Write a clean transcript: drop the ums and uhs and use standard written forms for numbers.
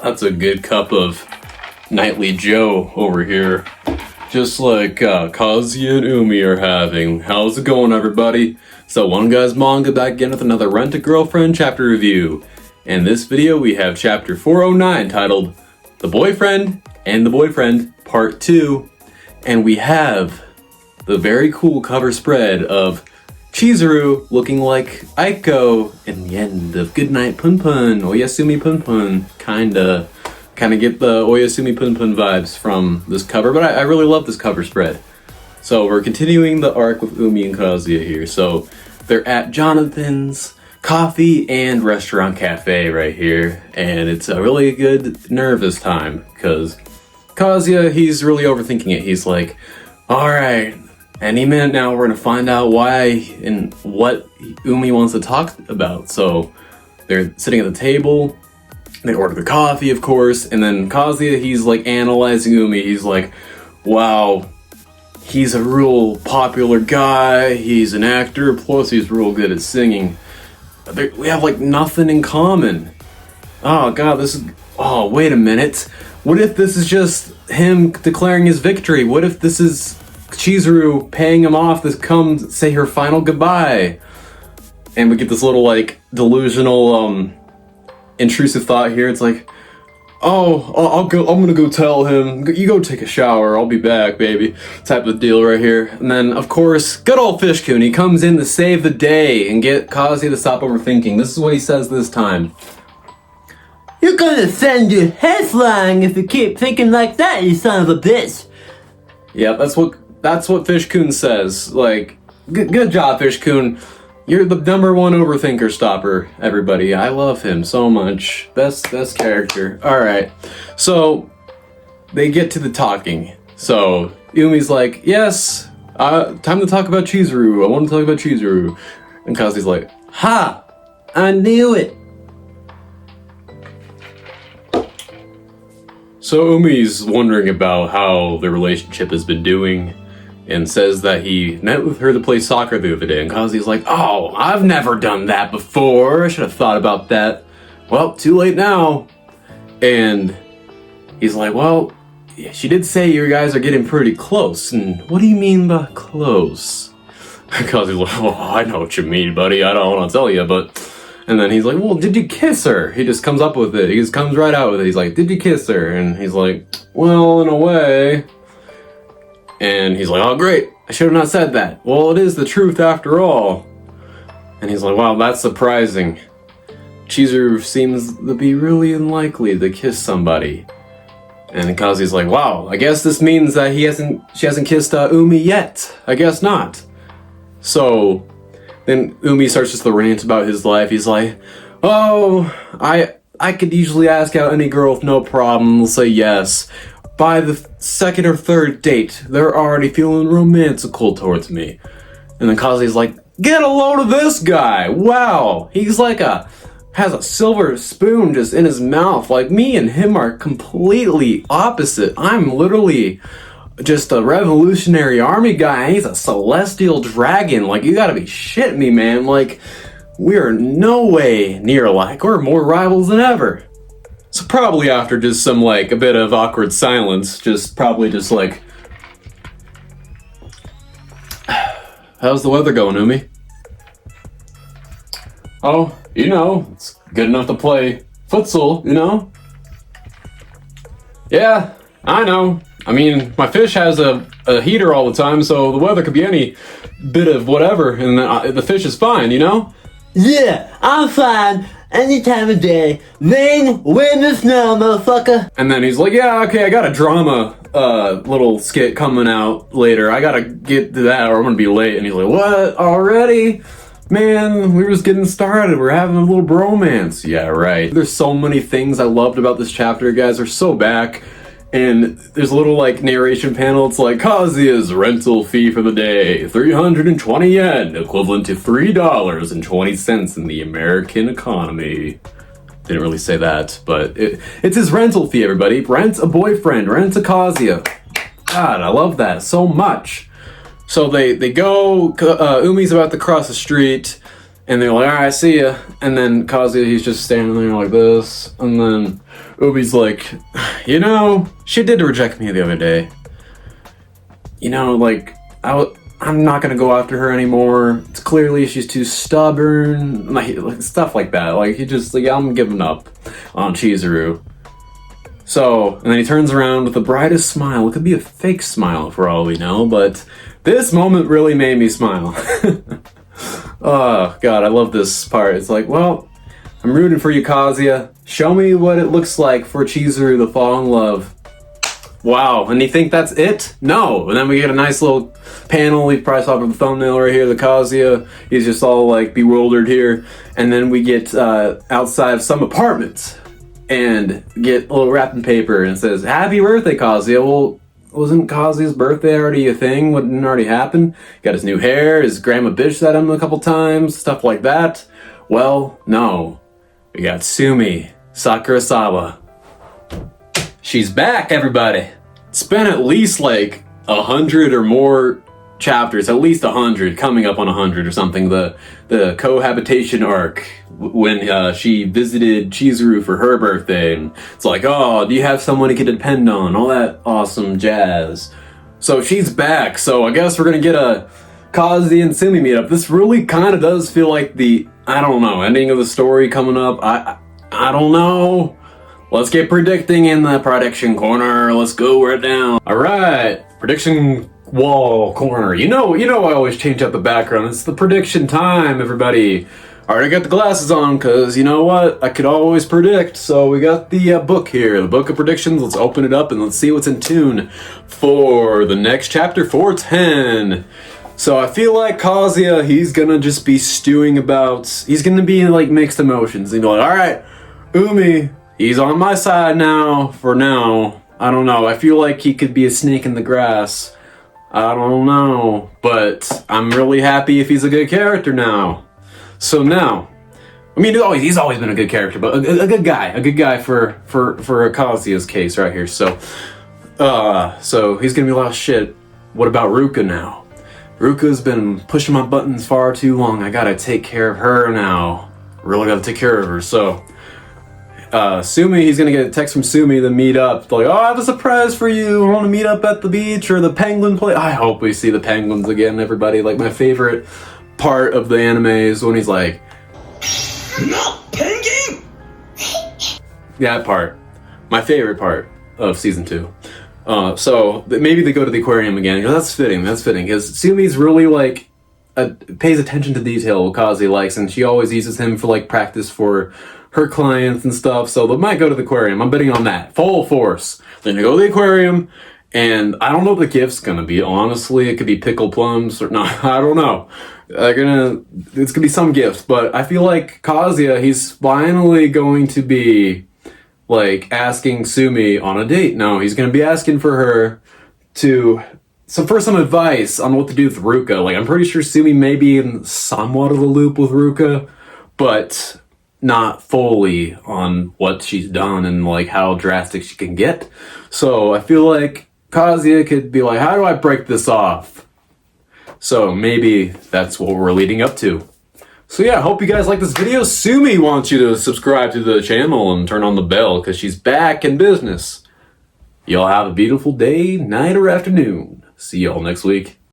That's a good cup of Nightly Joe over here. Just like Kazuya and Umi are having. How's it going, everybody? So, One Guy's Manga back again with another Rent-A-Girlfriend chapter review. In this video, we have chapter 409 titled The Boyfriend and the Boyfriend Part 2. And we have the very cool cover spread of Chizuru looking like Aiko in the end of Goodnight Punpun, Oyasumi Punpun, kinda get the Oyasumi Punpun vibes from this cover, but I really love this cover spread. So we're continuing the arc with Umi and Kazuya here. So they're at Jonathan's coffee and restaurant cafe right here, and it's a really good nervous time because Kazuya, he's really overthinking it. He's like, alright, any minute now we're gonna find out why and what Umi wants to talk about. So they're sitting at the table, they order the coffee, of course, and then Kazuya, he's like analyzing Umi. He's like, wow, he's a real popular guy, he's an actor, plus he's real good at singing. We have like nothing in common. Oh god, oh wait a minute. What if this is just him declaring his victory? What if this is Chizuru paying him off to come say her final goodbye? And we get this little like delusional intrusive thought here. It's like, oh, I'm gonna go tell him, you go take a shower, I'll be back, baby, type of deal right here. And then of course, good old Fish-kun, he comes in to save the day and get Kazuya to stop overthinking. This is what he says this time. You're gonna send your head flying if you keep thinking like that, you son of a bitch. Yeah, that's what Fish-kun says. Like, good job, Fish-kun. You're the number one overthinker stopper, everybody. I love him so much. Best character. Alright, so they get to the talking. So Umi's like, yes, time to talk about Chizuru. I want to talk about Chizuru. And Kazuya's like, ha! I knew it! So Umi's wondering about how their relationship has been doing, and says that he met with her to play soccer the other day, and Kazuya's like, oh, I've never done that before, I should have thought about that. Well, too late now. And he's like, well, she did say you guys are getting pretty close, and what do you mean by close? Kazuya's like, oh, I know what you mean, buddy, I don't want to tell you, but... And then he's like, well, did you kiss her? He just comes up with it. He just comes right out with it. He's like, did you kiss her? And he's like, well, in a way. And he's like, oh, great. I should have not said that. Well, it is the truth after all. And he's like, wow, that's surprising. Chizuru seems to be really unlikely to kiss somebody. And Kazuya's like, wow, I guess this means that she hasn't kissed Umi yet. I guess not. So... Then Umi starts just to rant about his life. He's like, oh, I could usually ask out any girl with no problem. They'll say yes. By the second or third date, they're already feeling romantical towards me. And then Kazuya's like, get a load of this guy. Wow, he's like has a silver spoon just in his mouth. Like, me and him are completely opposite. I'm literally... just a revolutionary army guy, he's a celestial dragon. Like, you gotta be shitting me, man. Like, we are no way near alike. We're more rivals than ever. So probably after just some, like, a bit of awkward silence, probably just like, how's the weather going, Umi? Oh, you know, it's good enough to play futsal, you know? Yeah, I know. I mean, my fish has a heater all the time, so the weather could be any bit of whatever, and the fish is fine, you know? Yeah, I'm fine. Any time of day. Rain, wind, or snow, motherfucker. And then he's like, yeah, okay, I got a drama little skit coming out later. I gotta get to that or I'm gonna be late. And he's like, what? Already? Man, we're just getting started. We're having a little bromance. Yeah, right. There's so many things I loved about this chapter, guys. We're so back. And there's a little, like, narration panel. It's like, Kazuya's rental fee for the day, 320 yen, equivalent to $3.20 in the American economy. Didn't really say that, but it's his rental fee, everybody. Rent a boyfriend, rent a Kazuya. God, I love that so much. So they go, Umi's about to cross the street, And they're like, alright, see ya. And then Kazuya, he's just standing there like this. And then Ubi's like, you know, she did reject me the other day. You know, like, I'm not gonna go after her anymore. It's clearly she's too stubborn. Like stuff like that. Like, he just, like, I'm giving up on Chizuru. So, and then he turns around with the brightest smile. It could be a fake smile for all we know, but this moment really made me smile. Oh, God, I love this part. It's like, well, I'm rooting for you, Kazuya. Show me what it looks like for Chizuru to fall in love. Wow, and you think that's it? No! And then we get a nice little panel. We probably saw the thumbnail right here, the Kazuya. He's just all, like, bewildered here. And then we get outside of some apartments and get a little wrapping paper and it says, Happy birthday, Kazuya. Well, wasn't Kazuya's birthday already a thing? Wouldn't already happen? Got his new hair, his grandma bitched at him a couple times, stuff like that. Well, no. We got Sumi Sakurasawa. She's back, everybody! It's been at least like 100 or more chapters, at least 100, coming up on 100 or something, the cohabitation arc, when she visited Chizuru for her birthday, and it's like, oh, do you have someone you can depend on, all that awesome jazz. So she's back, so I guess we're gonna get a Kazuya and Sumi meetup. This really kind of does feel like the, I don't know, ending of the story coming up. I don't know. Let's get predicting in the prediction corner. Let's go right now. All right, prediction wall corner. You know I always change up the background. It's the prediction time, everybody. Already got the glasses on, because you know what? I could always predict. So we got the book here, the book of predictions. Let's open it up and let's see what's in tune for the next chapter, 410. So I feel like Kazuya, he's gonna just be stewing about, he's gonna be in like mixed emotions. He's like, all right, Umi, he's on my side now, for now. I don't know, I feel like he could be a snake in the grass. I don't know, but I'm really happy if he's a good character now. So now, I mean, he's always been a good character, but a good guy for Kazuya's case right here. So he's gonna be a lot of shit. What about Ruka now? Ruka's been pushing my buttons far too long. I gotta take care of her now. Really gotta take care of her. So, Sumi, he's gonna get a text from Sumi to meet up. Like, oh, I have a surprise for you. I want to meet up at the beach or the penguin play. I hope we see the penguins again, everybody. Like, my favorite part of the anime is when he's like, no, penguin! That part. My favorite part of season 2. So maybe they go to the aquarium again. That's fitting, because Sumi's really, like, pays attention to detail what Kazuya likes, and she always uses him for, like, practice for her clients and stuff, so they might go to the aquarium. I'm betting on that. Full force. They're gonna go to the aquarium, and I don't know what the gift's gonna be, honestly. It could be pickled plums, or no, I don't know. It's gonna be some gift, but I feel like Kazuya, he's finally going to be, like, asking Sumi on a date. No, he's gonna be asking for her for some advice on what to do with Ruka. Like, I'm pretty sure Sumi may be in somewhat of a loop with Ruka, but not fully on what she's done and, like, how drastic she can get. So I feel like Kazuya could be like, how do I break this off? So maybe that's what we're leading up to. So yeah, I hope you guys like this video. Sumi wants you to subscribe to the channel and turn on the bell, because she's back in business. Y'all have a beautiful day, night, or afternoon. See y'all next week.